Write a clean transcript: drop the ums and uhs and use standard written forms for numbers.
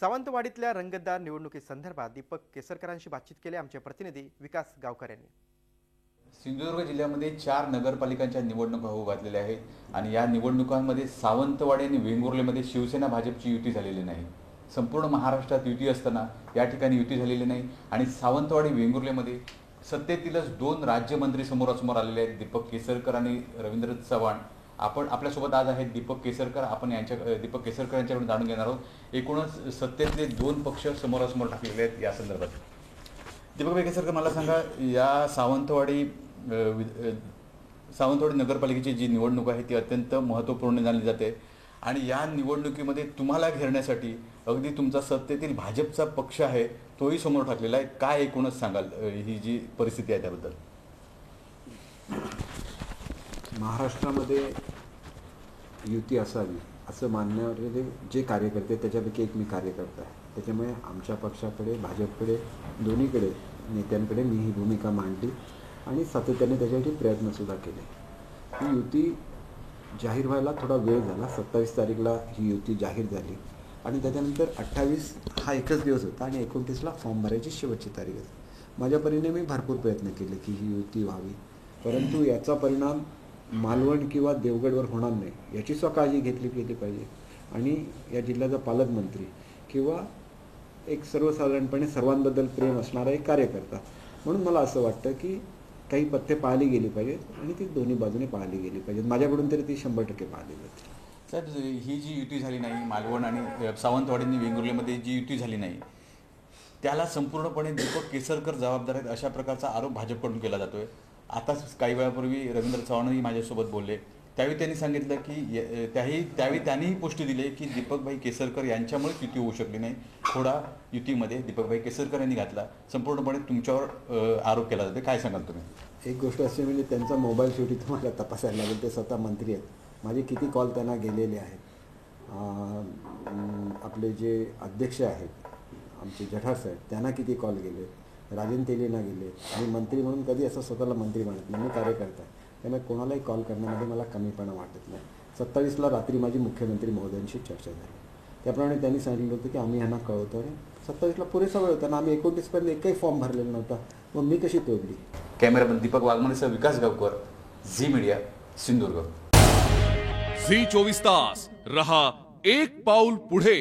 सावंतवाडीतल्या रंगतदार निवडणुकीसंदर्भात दीपक केसरकरांशी बातचीत केली आमचे प्रतिनिधी विकास गावकर यांनी। सिंधुदुर्ग जिल्ह्यामध्ये 4 नगरपालिकांच्या निवडणुका होऊ घातलेल्या आहेत आणि या निवडणुकांमध्ये सावंतवाडी आणि वेंगुर्लेमध्ये शिवसेना भाजपची युती झालेली नाही। संपूर्ण महाराष्ट्रात युती असताना या ठिकाणी युती झालेली नाही आणि सावंतवाडी वेंगुर्लेमध्ये सत्तेतीलच 2 राज्यमंत्री समोरासमोर आलेले आहेत, दीपक केसरकर आणि रवींद्र चव्हाण। आपण आपल्यासोबत आज आहेत दीपक केसरकर। आपण दीपक केसरकर यांच्याकडून जाणून घेणार आहोत एकूणच सत्तेतले 2 पक्ष समोरासमोर टाकलेले आहेत या संदर्भात। दीपक केसरकर, मला सांगा, या सावंतवाडी नगरपालिकेची जी निवडणूक आहे ती अत्यंत महत्त्वपूर्ण जाणली जाते आणि या निवडणुकीमध्ये तुम्हाला घेरण्यासाठी अगदी तुमचा सत्तेतील भाजपचा पक्ष आहे तोही समोर टाकलेला आहे। काय एकूणच सांगाल ही जी परिस्थिती आहे त्याबद्दल? महाराष्ट्रामध्ये युती असावी असं मानणारे जे कार्यकर्ते त्याच्यापैकी एक मी कार्यकर्ता आहे। त्याच्यामुळे आमच्या पक्षाकडे, भाजपकडे, दोन्हीकडे नेत्यांकडे मी ही भूमिका मांडली आणि सातत्याने त्याच्यासाठी प्रयत्नसुद्धा केले। ही युती जाहीर व्हायला थोडा वेळ झाला। 27 तारीखला ही युती जाहीर झाली आणि त्याच्यानंतर 28 हा एकच दिवस होता आणि 29ला फॉर्म भरायची शेवटची तारीख होती। माझ्या परीने मी भरपूर प्रयत्न केले की ही युती व्हावी, परंतु याचा परिणाम मालवण किंवा देवगडवर होणार नाही याची काळजी घेतली गेली पाहिजे आणि या जिल्ह्याचा पालकमंत्री किंवा एक सर्वसाधारणपणे सर्वांबद्दल प्रेम असणारा एक कार्यकर्ता म्हणून मला असं वाटतं की काही पथ्ये पाळली गेली पाहिजेत आणि ती दोन्ही बाजूने पाळली गेली पाहिजेत। माझ्याकडून तरी ती 100% पाळली जाते। साहेब, ही जी युती झाली नाही, मालवण आणि सावंतवाडी आणि वेंगुर्लेमध्ये जी युती झाली नाही त्याला संपूर्णपणे दीपक केसरकर जबाबदार आहेत अशा प्रकारचा आरोप भाजपकडून केला जातोय। आताच काही वेळापूर्वी रवींद्र चव्हाणही माझ्यासोबत बोलले, त्यावेळी त्यांनी सांगितलं की त्यावेळी त्यांनीही पुष्टी दिली की दीपकभाई केसरकर यांच्यामुळेच युती होऊ शकली नाही। थोडा युतीमध्ये दीपकभाई केसरकर यांनी घातला, संपूर्णपणे तुमच्यावर आरोप केला जातो। काय सांगाल तुम्ही? एक गोष्ट अशी म्हणजे त्यांचा मोबाईल शेवटी तुम्हाला तपासायला लागेल। ते स्वतः मंत्री आहेत, माझे किती कॉल त्यांना गेलेले आहेत। आपले जे अध्यक्ष आहेत आमचे जठार साहेब त्यांना किती कॉल गेले, राजन तेलींना गेले आणि मंत्री म्हणून कधी असं स्वतःला मंत्री म्हणत नाही, मी कार्यकर्ता आहे। त्यामुळे कोणालाही कॉल करण्यामध्ये मला कमीपणा वाटत नाही। 27ला रात्री माझी मुख्यमंत्री महोदयांशी चर्चा झाली, त्याप्रमाणे त्यांनी सांगितलं होतं की आम्ही यांना कळवतो आणि 27ला पुरेसा वेळ होता ना, आम्ही 29पर्यंत एकही फॉर्म भरलेला नव्हता, मग मी कशी तोडली? कॅमेरामन दीपक वाघमारेसह विकास गावकर, झी मीडिया, सिंधुदुर्ग। झी 24 तास रहा एक पाऊल पुढे।